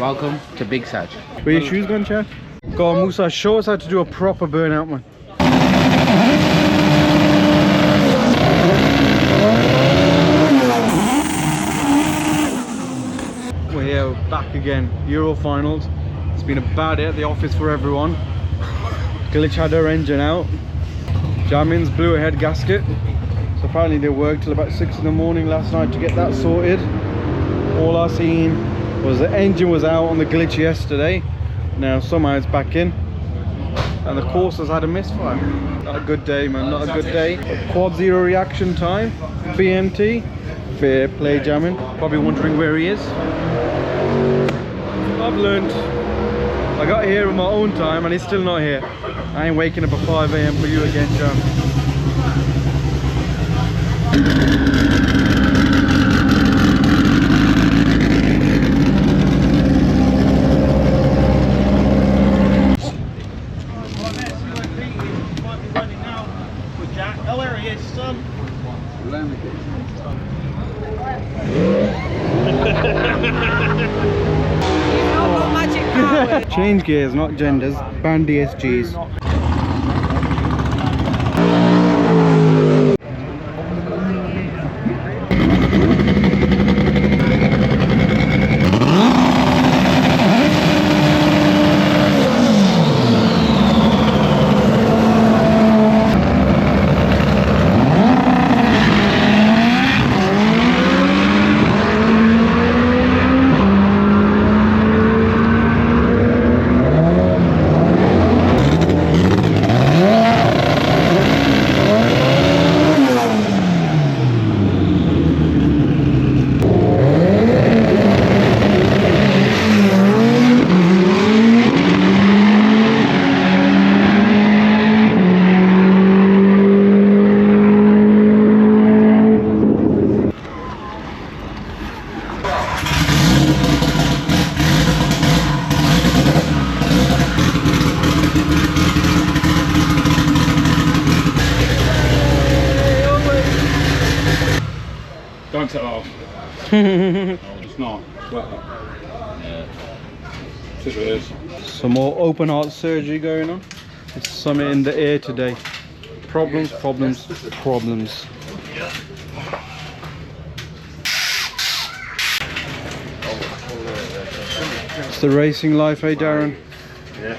Welcome to Big Sag. Where your shoes gone, Chad? Go on, Musa, show us how to do a proper burnout, man. We're here, back again. Euro finals. It's been a bad day at the office for everyone. Glitch had her engine out. Jammin's blew a head gasket. So apparently they worked till about 6 in the morning last night to get that sorted. All I seen was the engine was out on the glitch yesterday. Now somehow it's back in. And the Corsa's had a misfire. Not a good day, man, not a good day. Quad zero reaction time, BMT. Fair play, Jammin. Probably wondering where he is. I've learned. I got here on my own time and he's still not here. I ain't waking up at 5 AM for you again, Jam. Change gears, not genders. Ban DSGs. Don't set off. No, it's not. Well, yeah. It is what it is. Some more open heart surgery going on. It's something in the air today. Problems, problems, problems. It's the racing life, eh, Darren? Yeah.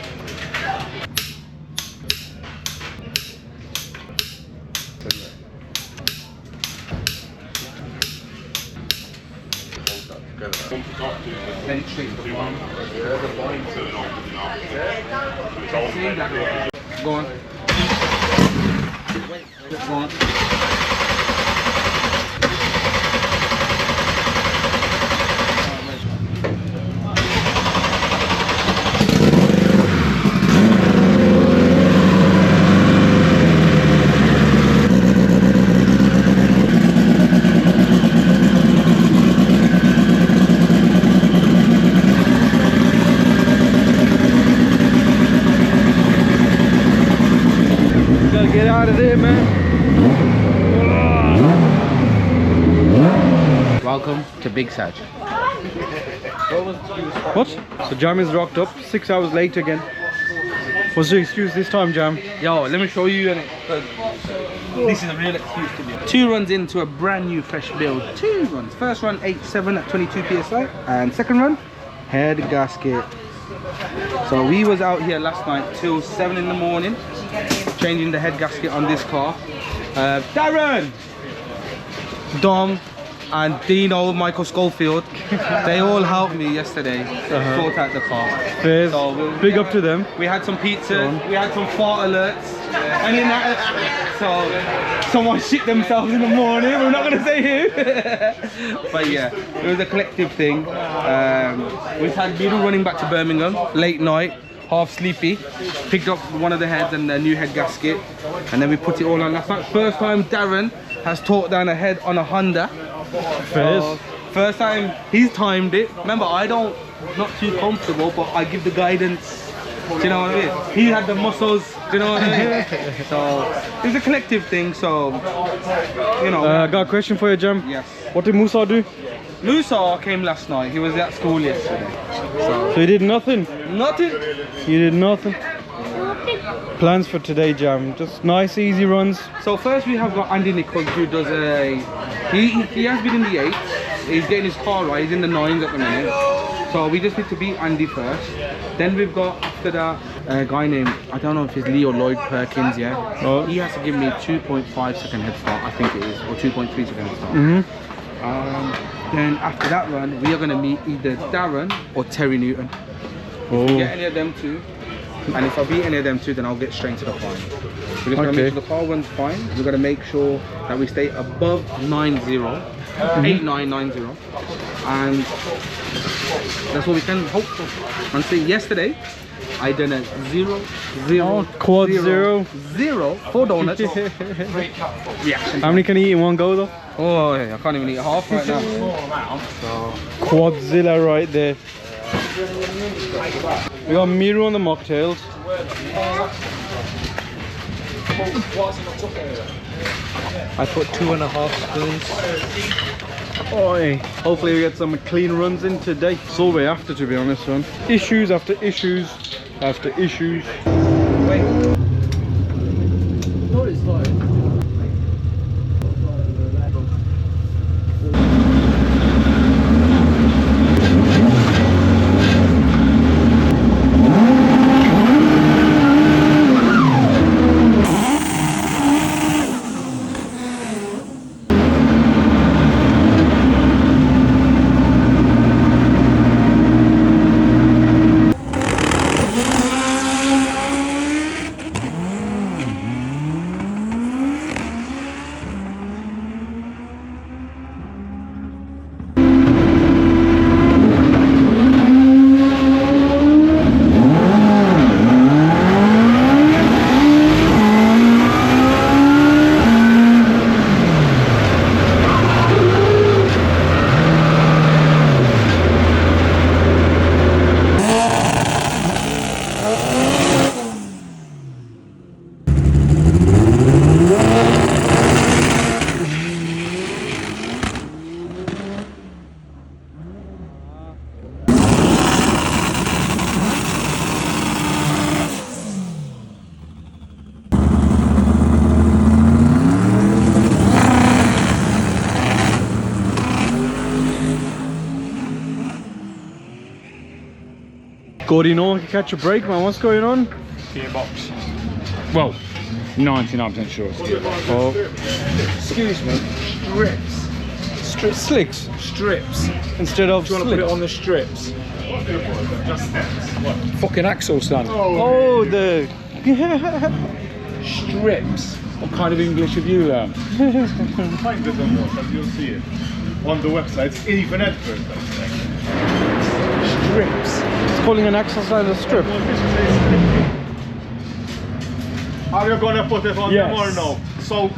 Go on. Go on. Get out of there, man. Welcome to Big Sag. What? So Jam is rocked up 6 hours late again. What's the excuse this time, Jam? Yo, let me show you this is a real excuse to me. 2 runs into a brand new fresh build. 2 runs. First run 8.7 at 22 psi, and second run head gasket. So we was out here last night till 7 in the morning changing the head gasket on this car. Darren, Dom and Dino, Michael Schofield, they all helped me yesterday sort out the car. Fairs. So Big up to them. We had some pizza, we had some fart alerts, and in that, so someone shit themselves in the morning. We're not gonna say who, but yeah, it was a collective thing. We've had Beetle running back to Birmingham late night, half sleepy, picked up one of the heads and the new head gasket, and then we put it all on last night. First time Darren has torqued down a head on a Honda. First time he's timed it. Remember, I don't, not too comfortable, but I give the guidance. Do you know what I mean? He had the muscles. Do you know what I mean? So it's a collective thing. So you know. I got a question for you, Jam. Yes. What did Musa do? Musa came last night. He was at school yesterday. So you did nothing? Nothing. You did nothing? Plans for today, Jam? Just nice, easy runs? So first we have got Andy Nichols, who does a... He has been in the 8s. He's getting his car right. He's in the 9s at the minute. So we just need to beat Andy first. Then we've got, after that, a guy named, I don't know if it's Leo Lloyd Perkins, yeah? Oh. He has to give me 2.5 second head start, I think it is, or 2.3 second head start. Then after that run, we are going to meet either Darren or Terry Newton. Oh. If we get any of them two, and if I beat any of them two, then I'll get straight to the final. We're just going to make sure the car runs fine. We're going to make sure that we stay above 9-0, 8-9-9-0, and that's what we can hope for. And see, yesterday I done a 0-0 quad 0 4 donuts. Reaction. How many can you eat in one go though? Oh yeah, I can't even eat half right now. Quadzilla right there. We got Miru on the mocktails. I put 2.5 spoons. Oi. Hopefully we get some clean runs in today. It's all we after, to be honest, son. Issues after issues after issues. Wait. No, it's not. Gordy, no one can catch a break, man. What's going on? Gearbox. Well, 99% sure it's gearbox. Oh, Excuse me. Strips. slicks Strips. instead of Do you want to put it slicks. on the strips? Fucking axle stand. Oh, the Strips. What kind of English have you learned? Find it on WhatsApp, you'll see it. On the website, it's even advert. Strips. it's calling an axle stand a strip. Are you gonna put it on Yes. them or no? So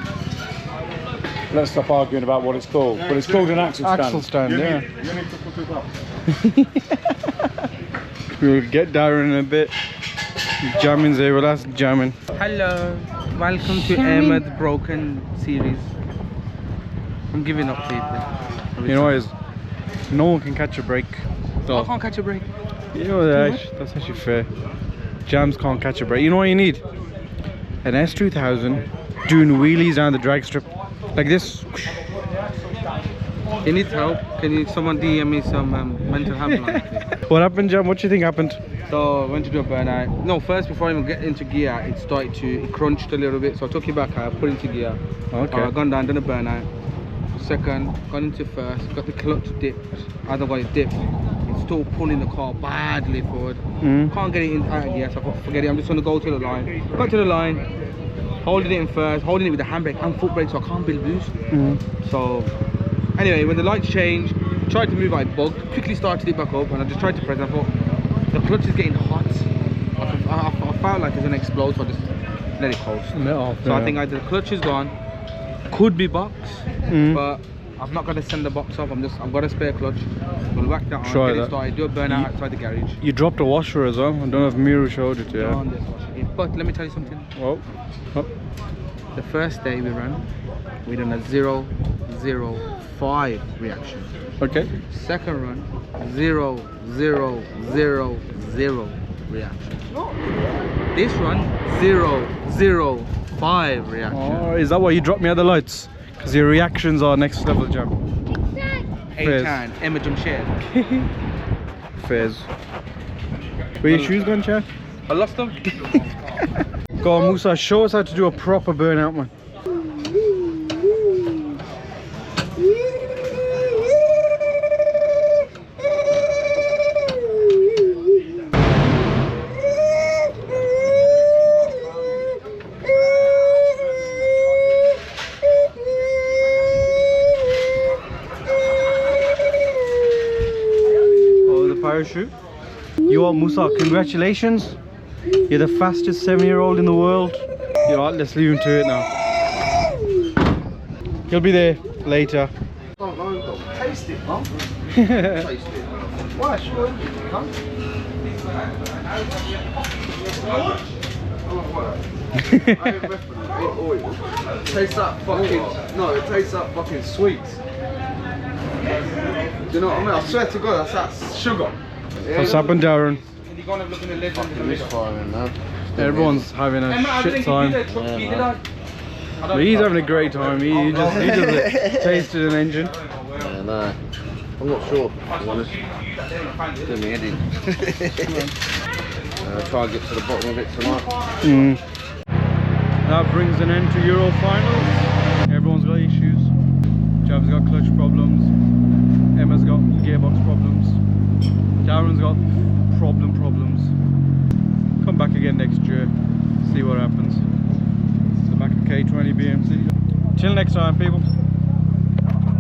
Let's stop arguing about what it's called. But it's called an axle stand. Axle stand, you, yeah. need to put it up. We'll get Darren in a bit. Jammin's here, we'll ask Jammin. Hello, welcome to Ahmed's Broken series. I'm giving up, people. You know what is? No one can catch a break. I So, can't catch a break. you know that's actually fair. Jams can't catch a break. You know what you need? An S2000 doing wheelies down the drag strip. Like this. You need help? Can you someone DM me some mental health line, please? What happened, Jam? What do you think happened? So I went to do a burnout. No, first before I even get into gear, it crunched a little bit. So I took it back out, put it into gear. Okay. Gone down, done a burnout. Second, gone into first, got the clutch dipped. Otherwise dipped. It's still pulling the car badly forward. Can't get it in out of gear, so I thought, forget it. I'm just gonna go to the line. Got to the line, holding it in first, holding it with the handbrake and foot brake, so I can't build boost. So anyway, when the lights changed, tried to move, I bugged, quickly started it back up, and I just tried to press. I thought the clutch is getting hot. I felt like it's gonna explode, so I just let it coast. So I think either the clutch is gone, could be box, but I'm not gonna send the box off. I've got a spare clutch. We'll whack that on, Try get that. it started, do a burnout outside the garage. You dropped a washer as well. I don't know if Miru showed it to you. On this washing. But let me tell you something. Oh. Oh. The first day we ran, we done a 0-0 0.05 reaction. Okay. Second run, 0.0000 reaction. This run, 0.05 reaction. Oh, is that why you dropped me at the lights? Because your reactions are next level, Jam. Fairs. 8 Emma Jamshed. Fairs. Where your shoes gone, Chad? I lost them. Go on, Musa, show us how to do a proper burnout, man. Oh, the parachute. You are Musa, congratulations. You're the fastest 7-year-old in the world. You know what, let's leave him to it now. He'll be there later. Taste it, Mum. Taste it. Why? Sure, come. Tastes like fucking. No, it tastes like fucking sweets. Do you know what I mean? I swear to God, that's that sugar. What's happened, Darren? You gonna look in the legend in the middle. Everyone's having a shit time. But he's having a great time. He just tasted an engine. Yeah, no. I'm not sure, to be honest. Doing me head in. Try and get to the bottom of it tonight. That brings an end to Euro finals. Everyone's got issues. Jav's got clutch problems. Emma's got gearbox problems. Darren's got problems. Come back again next year, see what happens. It's the back of K20 BMC. Till next time, people.